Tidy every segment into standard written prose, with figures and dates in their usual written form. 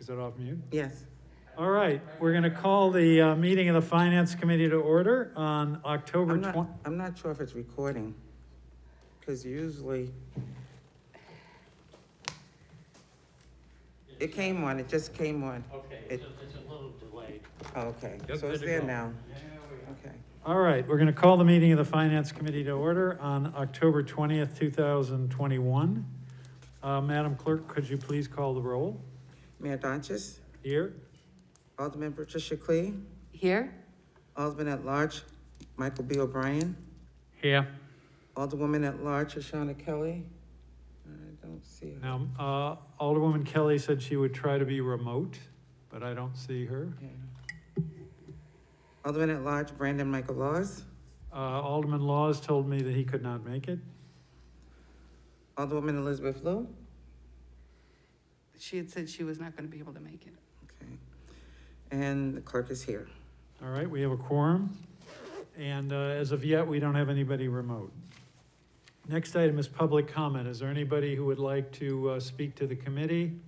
Is it off mute? Yes. All right, we're going to call the meeting of the Finance Committee to order on October I'm not sure if it's recording, because usually it came on, it just came on. Okay, It- it's a little delayed. Oh, okay, Yep, so it's good to there go. now. Okay. All right, we're going to call the meeting of the Finance Committee to order on October 20th, 2021. Madam Clerk, could you please call the roll? Mayor Donches, Here? Alderman Patricia Clee, Here? Alderman at Large Michael B. O'Brien, Here. Alderwoman at Large Shoshana Kelly. I don't see her. Now, Alderwoman Kelly said she would try to be remote, but I don't see her. Yeah. Alderman at Large Brandon Michael Laws, Alderman Laws told me that he could not make it. Alderwoman Elizabeth Lou. She had said she was not going to be able to make it. Okay. And the clerk is here. All right, we have a quorum, and as of yet, we don't have anybody remote. Next item is public comment. Is there anybody who would like to speak to the committee?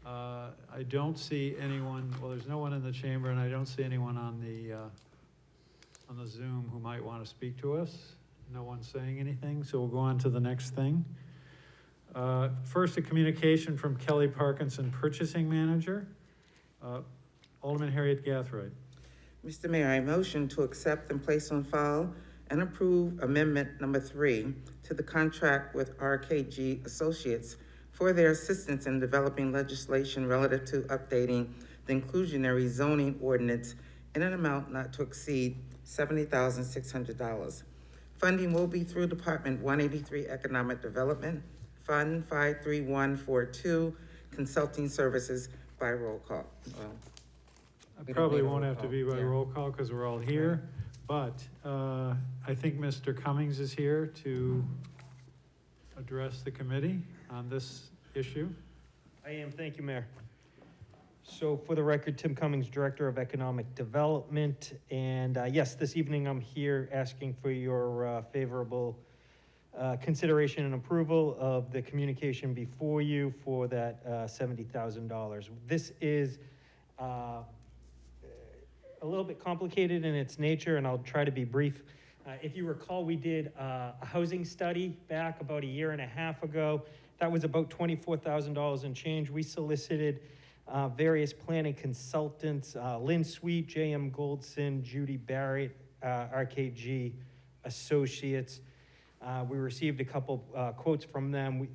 I don't see anyone, well, there's no one in the chamber, and I don't see anyone on the Zoom who might want to speak to us. No one's saying anything, so we'll go on to the next thing. First, a communication from Kelly Parkinson, Purchasing Manager. Alderman Harriet Gathright. Mr. Mayor, I motion to accept and place on file and approve Amendment Number 3 to the contract with RKG Associates for their assistance in developing legislation relative to updating the inclusionary zoning ordinance in an amount not to exceed $70,600. Funding will be through Department 183 Economic Development, Fund 53142, Consulting Services by roll call. Well, we don't Probably need a won't roll have to call. be by Yeah. roll call because we're all here, but I think Mr. Cummings is here to address the committee on this issue. I am, thank you, Mayor. So for the record, Tim Cummings, Director of Economic Development, and yes, this evening I'm here asking for your favorable consideration and approval of the communication before you for that $70,000. This is a little bit complicated in its nature, and I'll try to be brief. If you recall, we did a housing study back about a year and a half ago. That was about $24,000 and change. We solicited various planning consultants, Lynn Sweet, J.M. Goldson, Judy Barrett, RKG Associates. We received a couple quotes from them. We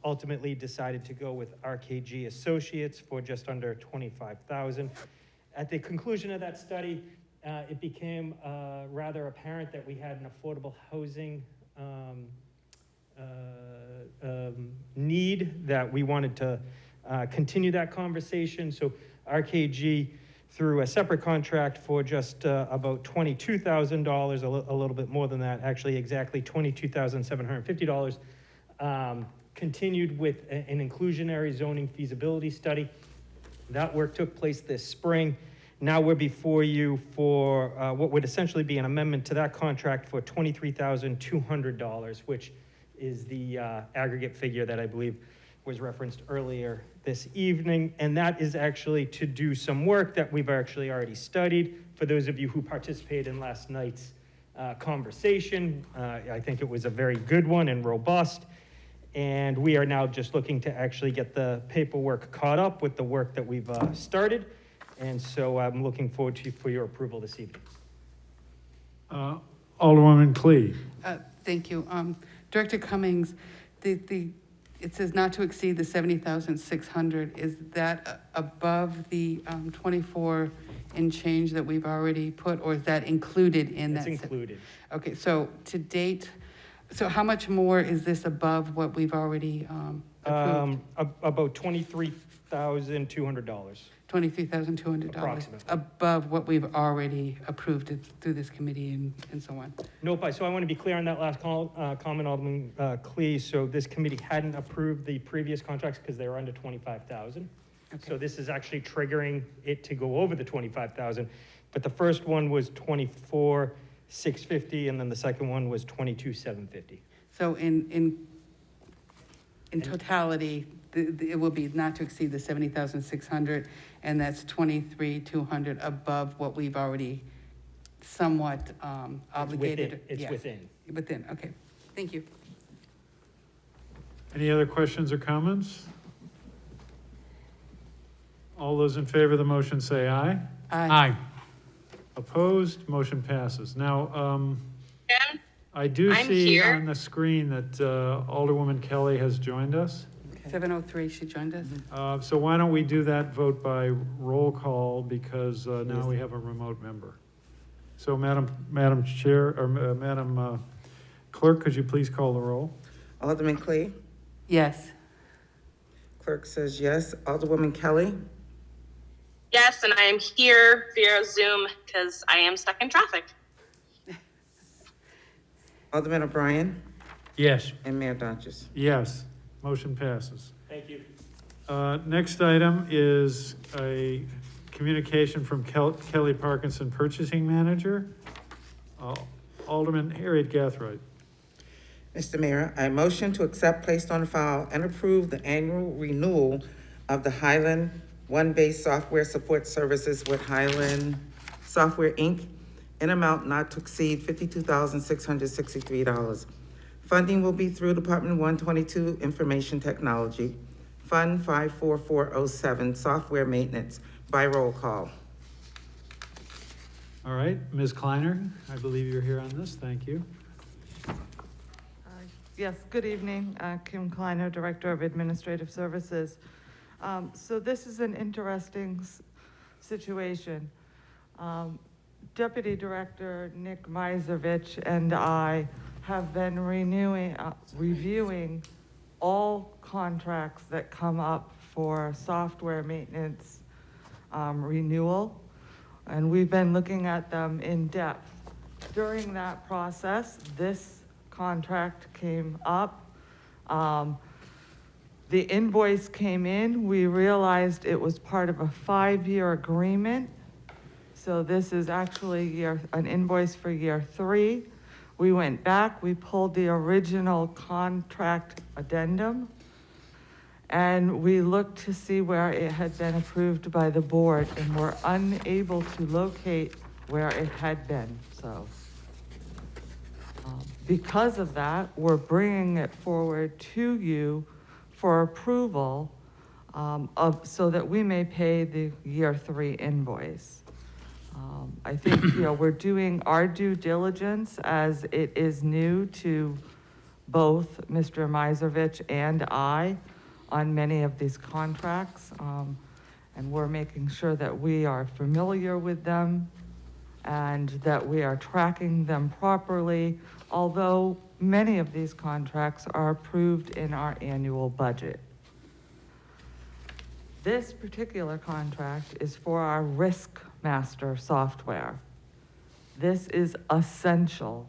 ultimately decided to go with RKG Associates for just under $25,000. At the conclusion of that study, it became rather apparent that we had an affordable housing need, that we wanted to continue that conversation. So RKG, through a separate contract for just about $22,000, a little bit more than that, actually exactly $22,750, continued with an inclusionary zoning feasibility study. That work took place this spring. Now we're before you for what would essentially be an amendment to that contract for $23,200, which is the aggregate figure that I believe was referenced earlier this evening. And that is actually to do some work that we've actually already studied. For those of you who participated in last night's conversation, I think it was a very good one and robust. And we are now just looking to actually get the paperwork caught up with the work that we've started. And so I'm looking forward for your approval this evening. Alderwoman Clee. Thank you. Director Cummings, it says not to exceed the 70,600. Is that above the 24 and change that we've already put, or is that included in that? It's included. Okay, so to date, so how much more is this above what we've already approved? About $23,200. $23,200. Approximately. Above what we've already approved through this committee and so on. Nope, so I want to be clear on that last comment, Alderman Clee. So this committee hadn't approved the previous contracts because they were under $25,000. Okay. So this is actually triggering it to go over the $25,000. But the first one was $24,650, and then the second one was $22,750. So in totality, it will be not to exceed the 70,600, and that's 23,200 above what we've already somewhat obligated. It's Yeah, within. Within, okay. Thank you. Any other questions or comments? All those in favor of the motion say aye. Aye. Opposed, motion passes. Now, Jim, I do I'm see here. on the screen that Alderwoman Kelly has joined us. 7:03, she joined us. So why don't we do that vote by roll call, because now we have a remote member. So Madam Chair, or Madam Clerk, could you please call the roll? Alderman Clee? Yes. Clerk says yes. Alderwoman Kelly? Yes, and I am here via Zoom because I am stuck in traffic. Alderman O'Brien? Yes. And Mayor Dodges. Yes, motion passes. Thank you. Next item is a communication from Kelly Parkinson, Purchasing Manager. Alderman Harriet Gathright. Mr. Mayor, I motion to accept, place on file, and approve the annual renewal of the Highland One-Base Software Support Services with Highland Software, Inc., in amount not to exceed $52,663. Funding will be through Department 122 Information Technology, Fund 54407, Software Maintenance, by roll call. All right, Ms. Kleiner, I believe you're here on this. Thank you. Yes, good evening. Kim Kleiner, Director of Administrative Services. So this is an interesting situation. Deputy Director Nick Mizervich and I have been reviewing all contracts that come up for software maintenance renewal, and we've been looking at them in depth. During that process, this contract came up. The invoice came in. We realized it was part of a 5-year agreement. So this is actually an invoice for year 3. We went back, we pulled the original contract addendum, and we looked to see where it had been approved by the board, and were unable to locate where it had been, so. Because of that, we're bringing it forward to you for approval so that we may pay the year 3 invoice. I think, we're doing our due diligence, as it is new to both Mr. Mizervich and I on many of these contracts. And we're making sure that we are familiar with them and that we are tracking them properly, although many of these contracts are approved in our annual budget. This particular contract is for our Risk Master software. This is essential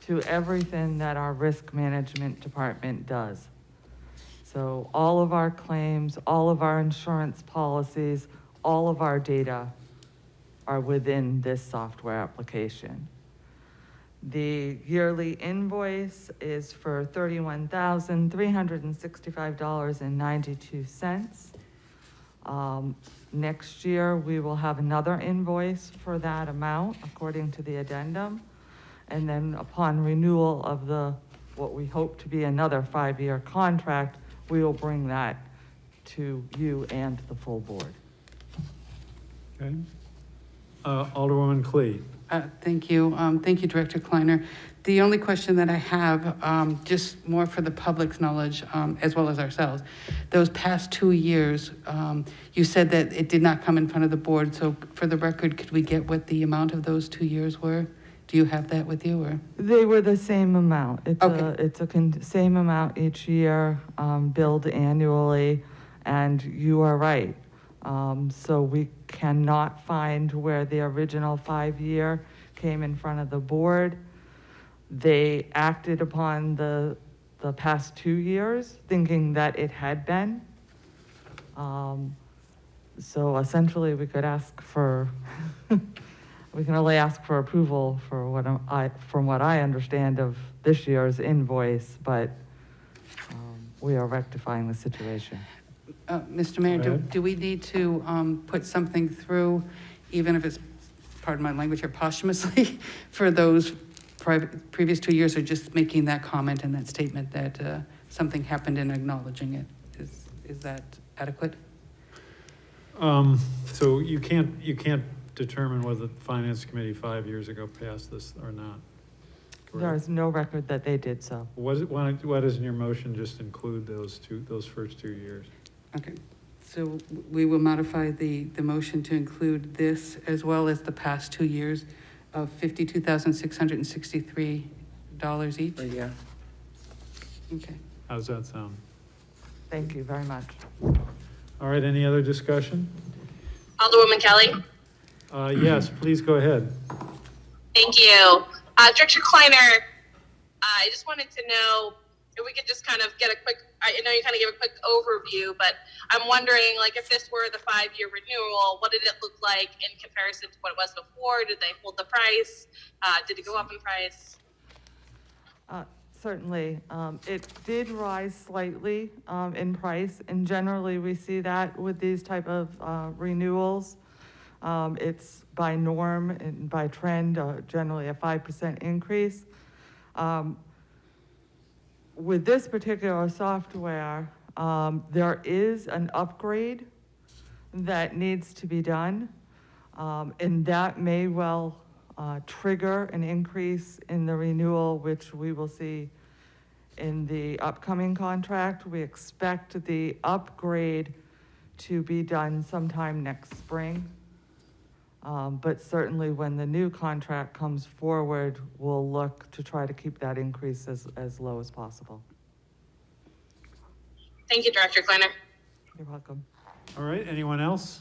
to everything that our risk management department does. So all of our claims, all of our insurance policies, all of our data are within this software application. The yearly invoice is for $31,365.92. Next year, we will have another invoice for that amount, according to the addendum. And then upon renewal of what we hope to be another 5-year contract, we will bring that to you and the full board. Okay. Alderwoman Clee. Thank you. Thank you, Director Kleiner. The only question that I have, just more for the public's knowledge, as well as ourselves, those past 2 years, you said that it did not come in front of the board, so for the record, could we get what the amount of those 2 years were? Do you have that with you, or? They were the same amount. Okay. It's same amount each year, billed annually, and you are right. So we cannot find where the original 5-year came in front of the board. They acted upon the past 2 years, thinking that it had been. So essentially, we could ask for, we can only ask for approval for from what I understand of this year's invoice, but we are rectifying the situation. Mr. Mayor, Go ahead. do we need to put something through, even if it's, pardon my language here, posthumously, for those previous 2 years, or just making that comment and that statement that something happened and acknowledging it? Is that adequate? So you can't determine whether the Finance Committee 5 years ago passed this or not. There Correct? is no record that they did so. Why doesn't your motion just include those first 2 years? Okay, so we will modify the motion to include this as well as the past 2 years of $52,663 each? Per year. Okay. How's that sound? Thank you very much. All right, any other discussion? Alderwoman Kelly. Yes, please go ahead. Thank you. Director Kleiner, I just wanted to know if we could just kind of get a quick, I know you kind of gave a quick overview, but I'm wondering, like, if this were the 5-year renewal, what did it look like in comparison to what it was before? Did they hold the price? Did it go up in price? Certainly, it did rise slightly in price, and generally we see that with these type of renewals. It's by norm and by trend, generally a 5% increase. With this particular software, there is an upgrade that needs to be done, and that may well trigger an increase in the renewal, which we will see in the upcoming contract. We expect the upgrade to be done sometime next spring. But certainly when the new contract comes forward, we'll look to try to keep that increase as low as possible. Thank you, Director Kleiner. You're welcome. All right, anyone else?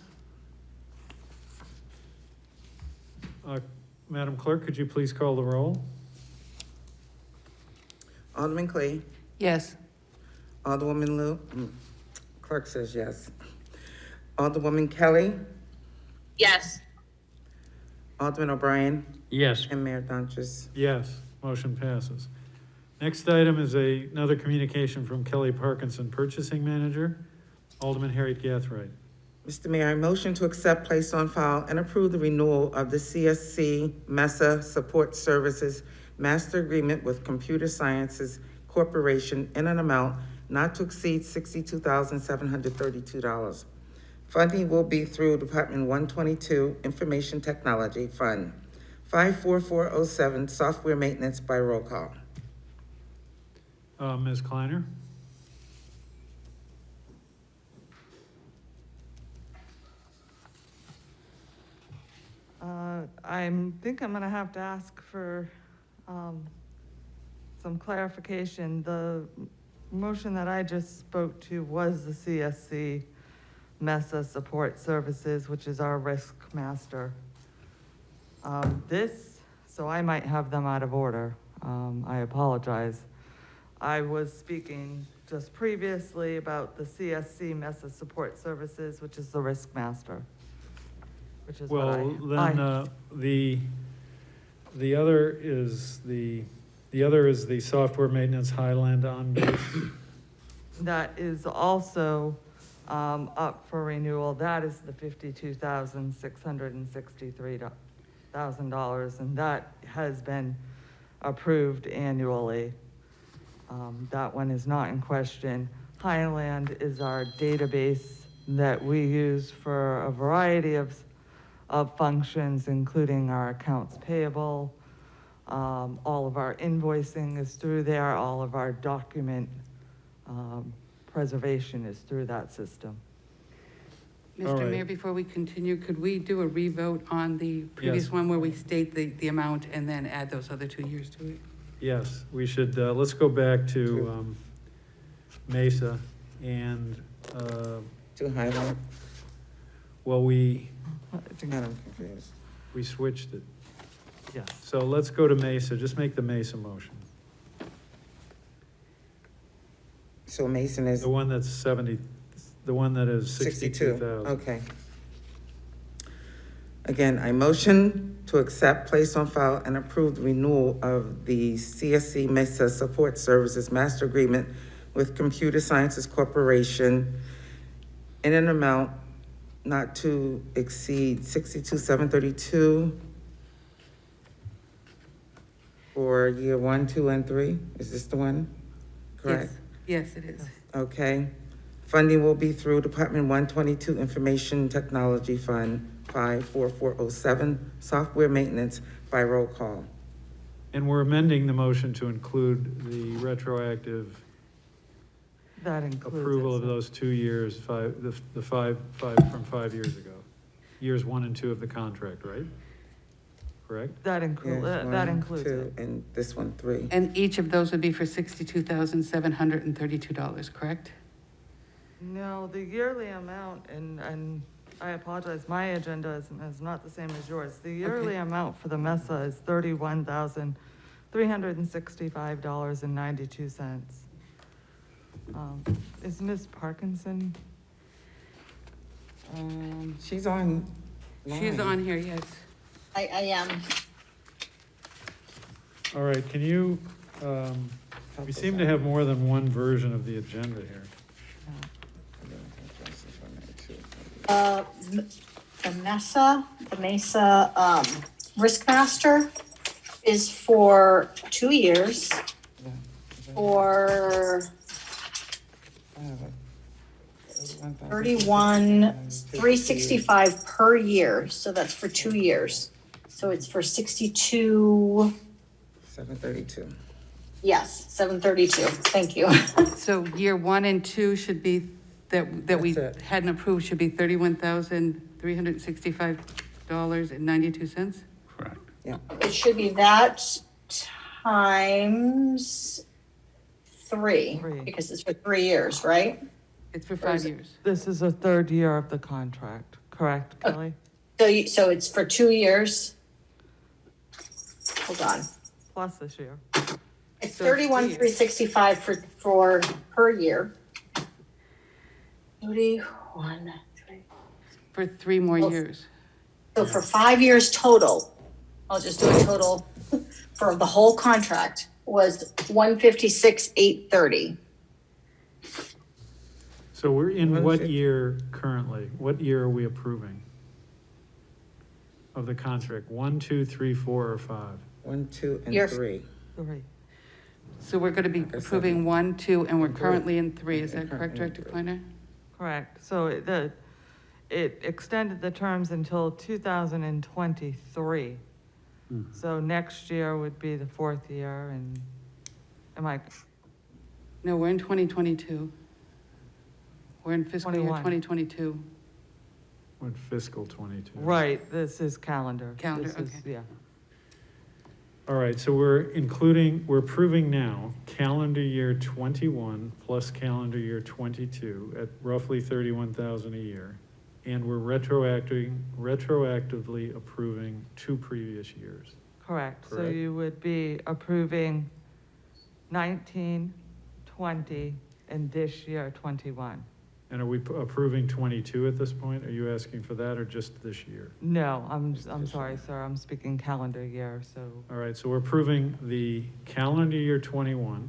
Madam Clerk, could you please call the roll? Alderman Clay, Yes. Alderwoman Lou, clerk says yes. Alderwoman Kelly, Yes. Alderman O'Brien, Yes. and Mayor Donches. Yes, motion passes. Next item is another communication from Kelly Parkinson, Purchasing Manager. Alderman Harriet Gathright. Mr. Mayor, I motion to accept, place on file, and approve the renewal of the CSC MESA Support Services Master Agreement with Computer Sciences Corporation in an amount not to exceed $62,732. Funding will be through Department 122 Information Technology Fund, 54407, Software Maintenance by roll call. Ms. Kleiner? I think I'm gonna have to ask for some clarification. The motion that I just spoke to was the CSC MESA Support Services, which is our risk master. So I might have them out of order. I apologize. I was speaking just previously about the CSC MESA Support Services, which is the risk master, which is what Well, then, the other is the software maintenance Highland on base. that is also up for renewal. That is the $52,663,000, and that has been approved annually. That one is not in question. Highland is our database that we use for a variety of functions, including our accounts payable. All of our invoicing is through there. All of our document preservation is through that system. All Mr. right. Mayor, before we continue, could we do a revote on the previous Yes. one where we state the amount and then add those other 2 years to it? Yes, we should, let's go back to Mesa and, To Highland, well, we I'm confused. switched it. Yes. So let's go to Mesa, just make the Mesa motion. So Mason is The one that's 70, the one that is 62, 62,000. okay. Again, I motion to accept, place on file, and approve the renewal of the CSC MESA Support Services Master Agreement with Computer Sciences Corporation in an amount not to exceed $62,732 for year 1, 2, and 3. Is this the one? Correct? Yes, it is. Okay. Funding will be through Department 122 Information Technology Fund 54407, software maintenance by roll call. And we're amending the motion to include the retroactive That includes it, approval of so- those 2 years, the five from 5 years ago. Years 1 and 2 of the contract, right? Correct? That Yes, that 1, includes 2, it. and this one, 3. And each of those would be for $62,732, correct? No, the yearly amount, and I apologize, my agenda is not the same as yours. The yearly amount for the MESA is $31,365.92. Is Ms. Parkinson? She's on. She's on here, yes. I am. All right, can you, we seem to have more than one version of the agenda here. The Mesa, Risk Master is for 2 years for 31,365 per year, so that's for 2 years. So it's for 62, 732. yes, 732, thank you. So year 1 and 2 should be, that we That's it. hadn't approved should be $31,365.92? Correct. It should be that times 3, Three. because it's for 3 years, right? It's for 5 years. This is the third year of the contract, correct, Kelly? So it's for 2 years. Hold on. Plus this year. It's So it's 31,365 for per year. 31, For 3 more Oh. years. so for 5 years total, I'll just do a total for the whole contract was 156,830. So we're in what 150. year currently? What year are we approving of the contract? 1, 2, 3, 4, or 5? 1, 2, and You're- 3. 3. So we're gonna be Like I said, approving 1, 2, and we're and three. currently in 3, is Yeah, that correct, currently in Director 3. Kleiner? Correct. So it extended the terms until 2023. So next year would be the 4th year, and am I, No, we're in 2022. We're in fiscal year 21. 2022. What fiscal 22? right, this is calendar. Calendar, This is- okay. Yeah, All right, so we're approving now calendar year 21 plus calendar year 22 at roughly 31,000 a year. And we're retroactively approving 2 previous years. correct. So Correct. you would be approving 19, 20, and this year 21. And are we approving 22 at this point? Are you asking for that or just this year? No, I'm this sorry, year. sir, I'm speaking calendar year, so, All right, so we're approving the calendar year 21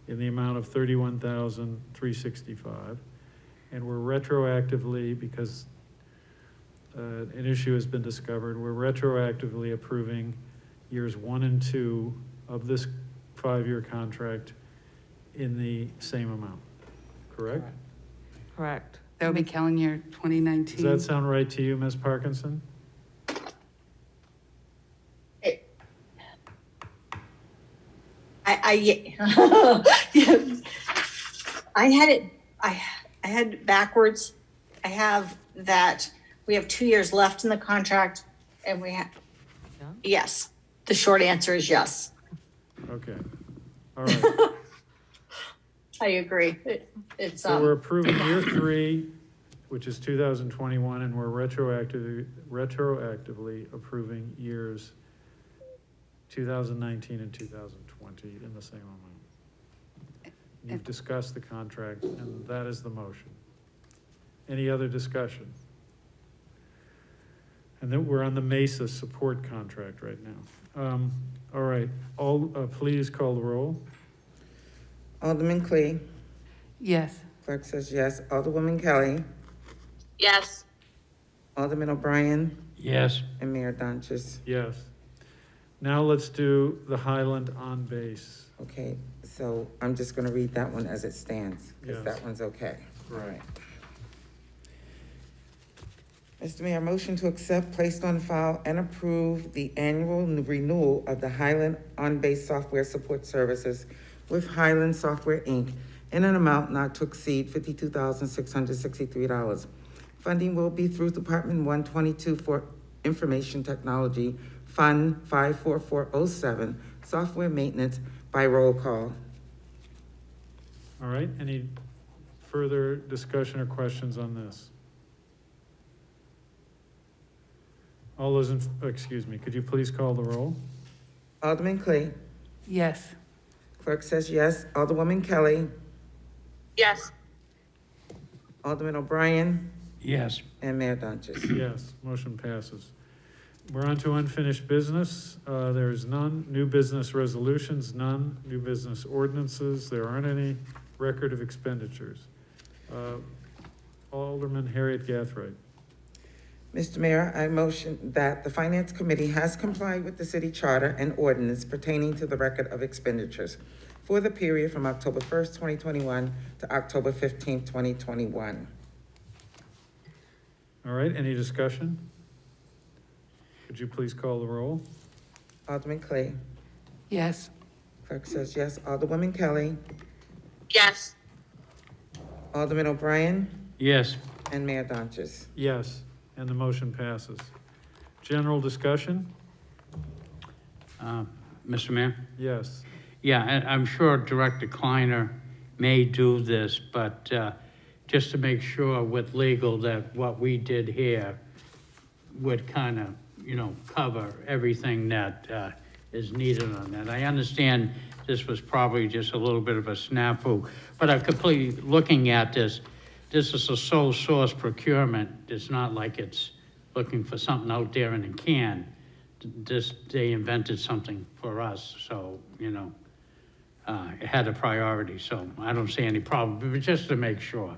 in the amount of 31,365. And we're retroactively, because an issue has been discovered, we're retroactively approving years 1 and 2 of this 5-year contract in the same amount, correct? correct. That would be calendar year Does 2019. that sound right to you, Ms. Parkinson? I had it backwards. I have that we have 2 years left in the contract and we have, Yeah. yes, the short answer is yes. Okay, all right. I agree. It's, So we're approving year 3, which is 2021, and we're retroactively approving years 2019 and 2020 in the same amount. You've discussed the contract, and that is the motion. Any other discussion? And then we're on the MESA support contract right now. All right, please call the roll. Alderman Clee, Yes. Clerk says yes. Alderwoman Kelly, Yes. Alderman O'Brien, Yes. and Mayor Donches. Yes. Now let's do the Highland on base. Okay, so I'm just gonna read that one as it stands, because Yes. that one's okay. All Right. right. Mr. Mayor, motion to accept, placed on file, and approve the annual renewal of the Highland on-base software support services with Highland Software, Inc. in an amount not to exceed $52,663. Funding will be through Department 122 for Information Technology, Fund 54407, Software Maintenance by roll call. All right, any further discussion or questions on this? All those in, excuse me, could you please call the roll? Alderman Clay, Yes. clerk says yes. Alderwoman Kelly, Yes. Alderman O'Brien, Yes. and Mayor Donches. Yes, motion passes. We're on to unfinished business. There's none. New business resolutions, none. New business ordinances, there aren't any. Record of expenditures. Alderman Harriet Gathright. Mr. Mayor, I motion that the Finance Committee has complied with the city charter and ordinance pertaining to the record of expenditures for the period from October 1st, 2021 to October 15th, 2021. All right, any discussion? Could you please call the roll? Alderman Clay, Yes. clerk says yes. Alderwoman Kelly, Yes. Alderman O'Brien, Yes. and Mayor Donches. Yes, and the motion passes. General discussion? Mr. Mayor? Yes. Yeah, and I'm sure Director Kleiner may do this, but just to make sure with legal that what we did here would kind of, cover everything that is needed on that. I understand this was probably just a little bit of a snafu, but I'm completely looking at this. This is a sole source procurement. It's not like it's looking for something out there in a can. They invented something for us, so, it had a priority, so I don't see any problem, but just to make sure.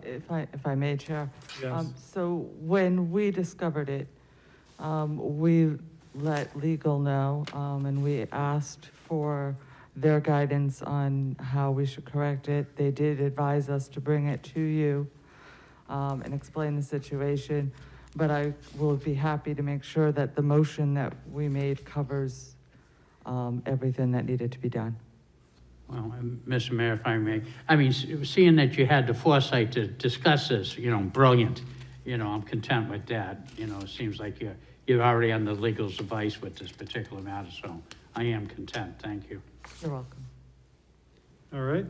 If I may, Chair. Yes. So when we discovered it, we let legal know, and we asked for their guidance on how we should correct it. They did advise us to bring it to you, and explain the situation, but I will be happy to make sure that the motion that we made covers, everything that needed to be done. Well, Mr. Mayor, if I may, I mean, seeing that you had the foresight to discuss this, brilliant. I'm content with that. It seems like you're already on the legal's advice with this particular matter, so I am content. Thank you. You're welcome. All right,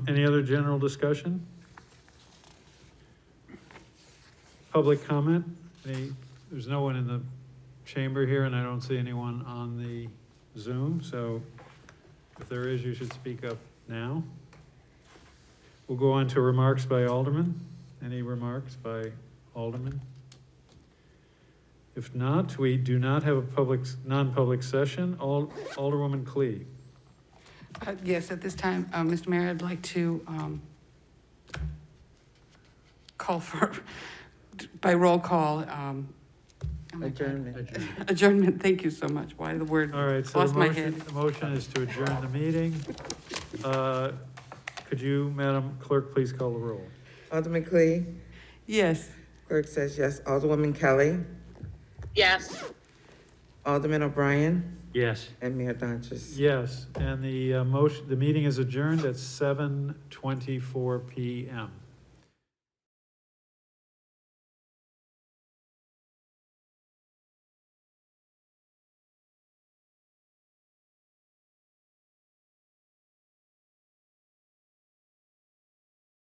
any other general discussion? Public comment? There's no one in the chamber here, and I don't see anyone on the Zoom, so if there is, you should speak up now. We'll go on to remarks by Alderman. Any remarks by Alderman? If not, we do not have a non-public session. Alderwoman Clee. Yes, at this time, Mr. Mayor, I'd like to call for, by roll call, Adjournment. adjournment. Thank you so much. Why the word All right, so lost my head. the motion is to adjourn the meeting. Could you, Madam Clerk, please call the roll? Alderman Clay, Yes. clerk says yes. Alderwoman Kelly, Yes. Alderman O'Brien, Yes. and Mayor Donches. Yes, and the meeting is adjourned at 7:24 PM.